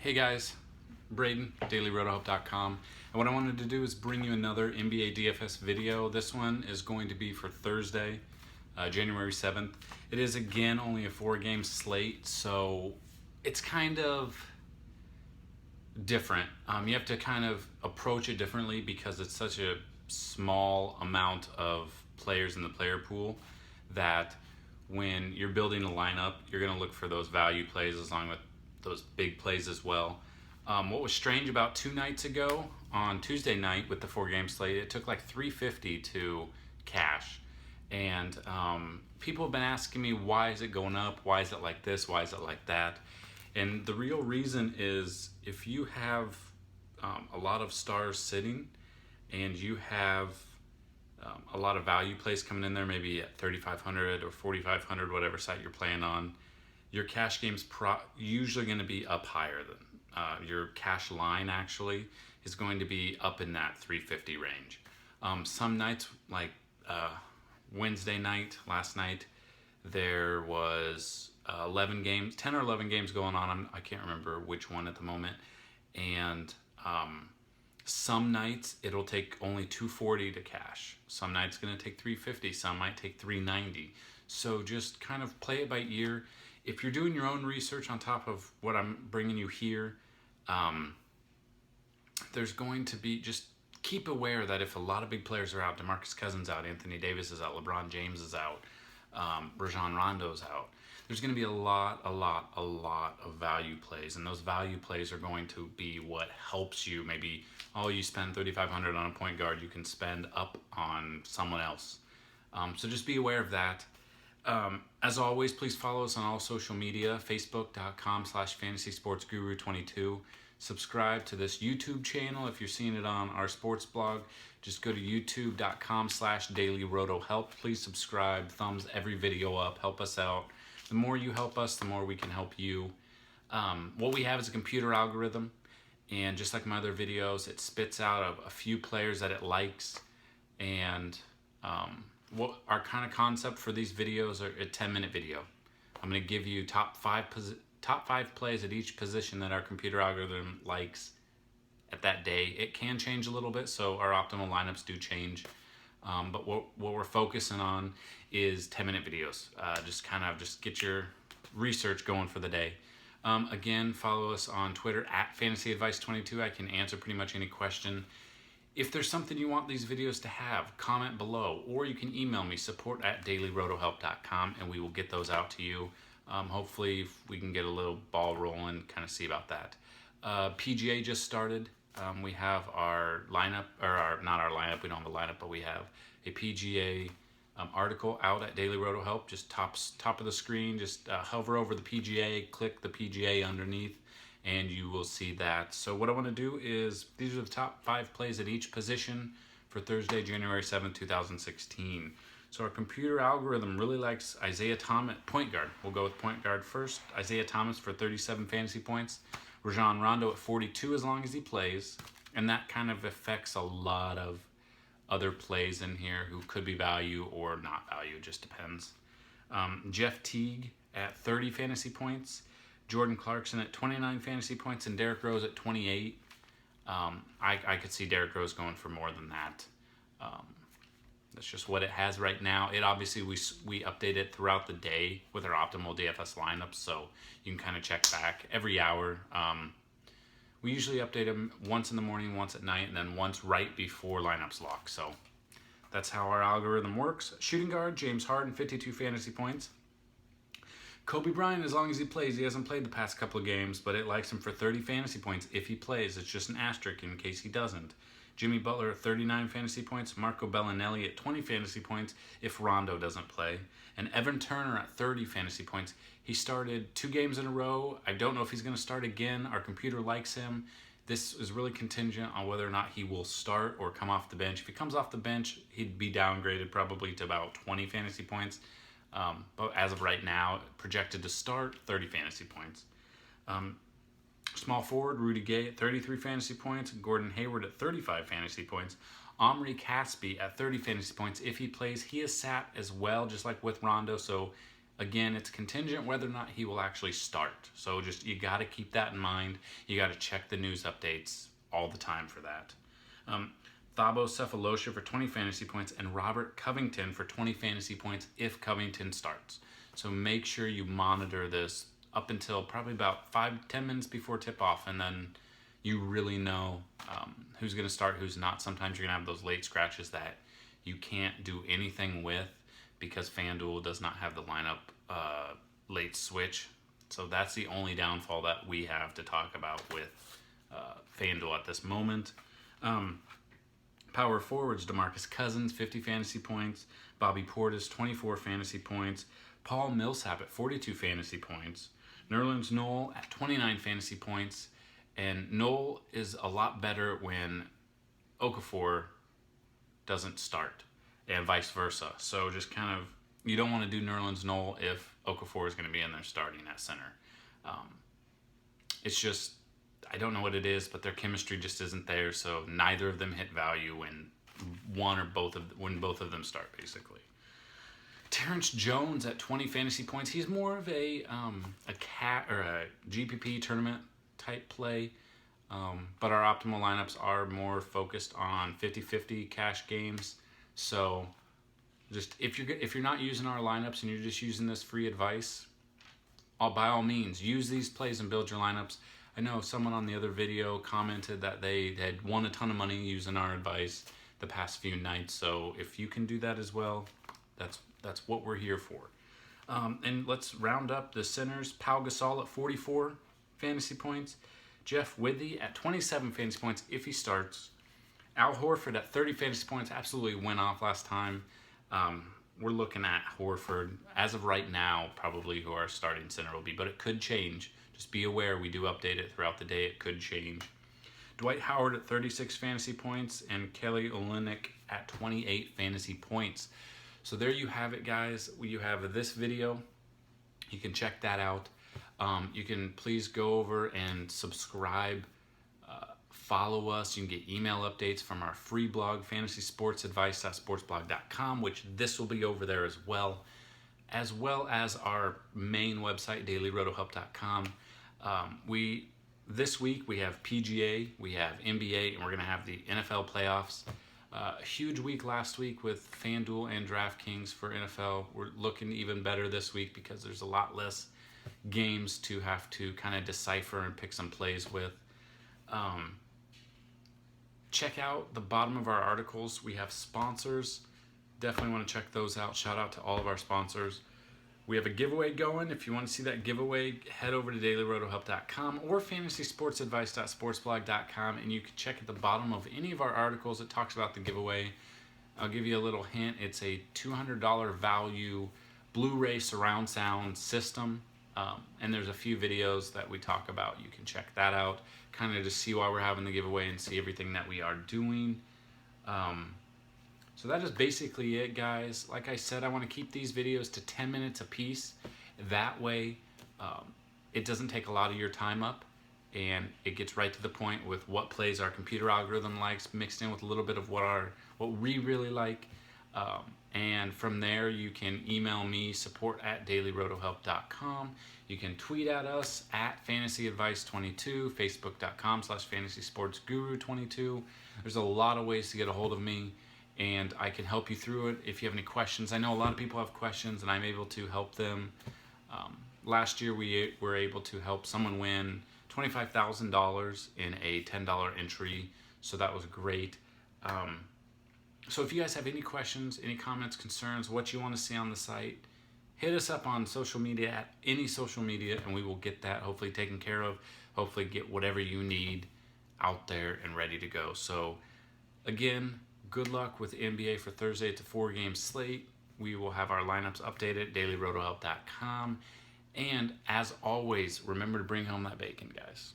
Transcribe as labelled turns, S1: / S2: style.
S1: Hey guys, Braden, DailyRotoHelp.com, and what I wanted to do is bring you another NBA DFS video. This one is going to be for Thursday, January 7th. It is again only a 4-game slate, so it's kind of different. You have to kind of approach it differently because it's such a small amount of players in the player pool that when you're building a lineup, you're going to look for those value plays along with those big plays as well. What was strange about 2 nights ago on Tuesday night with the 4-game slate, it took like 350 to cash. And people have been asking me, why is it going up? Why is it like this? Why is it like that? And the real reason is if you have a lot of stars sitting and you have a lot of value plays coming in there, maybe at 3,500 or 4,500, whatever site you're playing on, your cash game's usually going to be up higher than your cash line actually is going to be up in that 350 range. Some nights, like Wednesday night, last night, there was 11 games, 10 or 11 games going on. I can't remember which one at the moment. And some nights it'll take only 240 to cash. Some nights it's going to take 350. Some might take 390. So just kind of play it by ear. If you're doing your own research on top of what I'm bringing you here, there's going to be, just keep aware that if a lot of big players are out, DeMarcus Cousins out, Anthony Davis is out, LeBron James is out, Rajon Rondo's out, there's going to be a lot of value plays, and those value plays are going to be what helps you. Maybe, you spend $3,500 on a point guard, you can spend up on someone else. So just be aware of that. As always, please follow us on all social media, facebook.com/fantasysportsguru22. Subscribe to this YouTube channel. If you're seeing it on our sports blog, just go to youtube.com/dailyrotohelp. Please subscribe, thumbs every video up, help us out. The more you help us, the more we can help you. What we have is a computer algorithm, and just like my other videos, it spits out a few players that it likes, and what our kind of concept for these videos are a 10-minute video. I'm going to give you top five plays at each position that our computer algorithm likes at that day. It can change a little bit, so our optimal lineups do change. But what we're focusing on is 10-minute videos. Just get your research going for the day. Again, follow us on Twitter at FantasyAdvice22. I can answer pretty much any question. If there's something you want these videos to have, comment below, or you can email me, support@dailyrotohelp.com, and we will get those out to you. Hopefully we can get a little ball rolling, kind of see about that. PGA just started. We have our lineup, not our lineup, we don't have a lineup, but we have a PGA article out at Daily Roto Help. Just top of the screen, just hover over the PGA, click the PGA underneath, and you will see that. So what I want to do is, these are the top 5 plays at each position for Thursday, January 7th, 2016. So our computer algorithm really likes Isaiah Thomas, point guard. We'll go with point guard first. Isaiah Thomas for 37 fantasy points. Rajon Rondo at 42 as long as he plays. And that kind of affects a lot of other plays in here who could be value or not value. It just depends. Jeff Teague at 30 fantasy points. Jordan Clarkson at 29 fantasy points, and Derrick Rose at 28. I could see Derrick Rose going for more than that. That's just what it has right now. It obviously, we update it throughout the day with our optimal DFS lineups, so you can kind of check back every hour. We usually update them once in the morning, once at night, and then once right before lineups lock. So that's how our algorithm works. Shooting guard, James Harden, 52 fantasy points. Kobe Bryant, as long as he plays, he hasn't played the past couple of games, but it likes him for 30 fantasy points if he plays. It's just an asterisk in case he doesn't. Jimmy Butler at 39 fantasy points. Marco Bellinelli at 20 fantasy points if Rondo doesn't play. And Evan Turner at 30 fantasy points. He started 2 games in a row. I don't know if he's going to start again. Our computer likes him. This is really contingent on whether or not he will start or come off the bench. If he comes off the bench, he'd be downgraded probably to about 20 fantasy points. But as of right now, projected to start 30 fantasy points. Small forward, Rudy Gay at 33 fantasy points. Gordon Hayward at 35 fantasy points. Omri Caspi at 30 fantasy points. If he plays, he is sat as well, just like with Rondo. So Again, it's contingent whether or not he will actually start. So just, you got to keep that in mind. You got to check the news updates all the time for that. Thabo Sefolosha for 20 fantasy points, and Robert Covington for 20 fantasy points if Covington starts. So make sure you monitor this up until probably about 5-10 minutes before tip-off, and then you really know who's going to start, who's not. Sometimes you're going to have those late scratches that you can't do anything with because FanDuel does not have the lineup late switch. So that's the only downfall that we have to talk about with FanDuel at this moment. Power forwards, DeMarcus Cousins, 50 fantasy points. Bobby Portis, 24 fantasy points. Paul Millsap at 42 fantasy points. Nerlens Noel at 29 fantasy points. And Noel is a lot better when Okafor doesn't start, and vice versa. So just kind of, you don't want to do Nerlens Noel if Okafor is going to be in there starting at center. It's just, I don't know what it is, but their chemistry just isn't there. So neither of them hit value when both of them start, basically. Terrence Jones at 20 fantasy points. He's more of a GPP tournament type play. But our optimal lineups are more focused on 50-50 cash games. So just if you're not using our lineups and you're just using this free advice, by all means use these plays and build your lineups. I know someone on the other video commented that they had won a ton of money using our advice the past few nights. So if you can do that as well, that's what we're here for. And let's round up the centers. Pau Gasol at 44 fantasy points. Jeff Withey at 27 fantasy points if he starts. Al Horford at 30 fantasy points absolutely went off last time. We're looking at Horford, as of right now, probably who our starting center will be, but it could change. Just be aware, we do update it throughout the day. It could change. Dwight Howard at 36 fantasy points, and Kelly Olynyk at 28 fantasy points. So there you have it, guys. You have this video. You can check that out. You can please go over and subscribe, follow us. You can get email updates from our free blog, fantasysportsadvice.sportsblog.com, which this will be over there as well as our main website, dailyrotohelp.com. This week we have PGA, we have NBA, and we're going to have the NFL playoffs. A huge week last week with FanDuel and DraftKings for NFL. We're looking even better this week because there's a lot less games to have to kind of decipher and pick some plays with. Check out the bottom of our articles. We have sponsors. Definitely want to check those out. Shout out to all of our sponsors. We have a giveaway going. If you want to see that giveaway, head over to dailyrotohelp.com or fantasysportsadvice.sportsblog.com, and you can check at the bottom of any of our articles that talks about the giveaway. I'll give you a little hint. It's a $200 value Blu-ray surround sound system. And there's a few videos that we talk about. You can check that out, kind of to see why we're having the giveaway and see everything that we are doing. So that is basically it, guys. Like I said, I want to keep these videos to 10 minutes a piece. That way, it doesn't take a lot of your time up, and it gets right to the point with what plays our computer algorithm likes, mixed in with a little bit of what we really like. And from there, you can email me, support@dailyrotohelp.com. You can tweet at us at fantasyadvice22, facebook.com/fantasysportsguru22. There's a lot of ways to get a hold of me, and I can help you through it if you have any questions. I know a lot of people have questions, and I'm able to help them. Last year, we were able to help someone win $25,000 in a $10 entry, so that was great. So if you guys have any questions, any comments, concerns, what you want to see on the site, hit us up on social media, at any social media, and we will get that hopefully taken care of, hopefully get whatever you need out there and ready to go. So again, good luck with the NBA for Thursday. It's a 4-game slate. We will have our lineups updated at dailyrotohelp.com. And as always, remember to bring home that bacon, guys.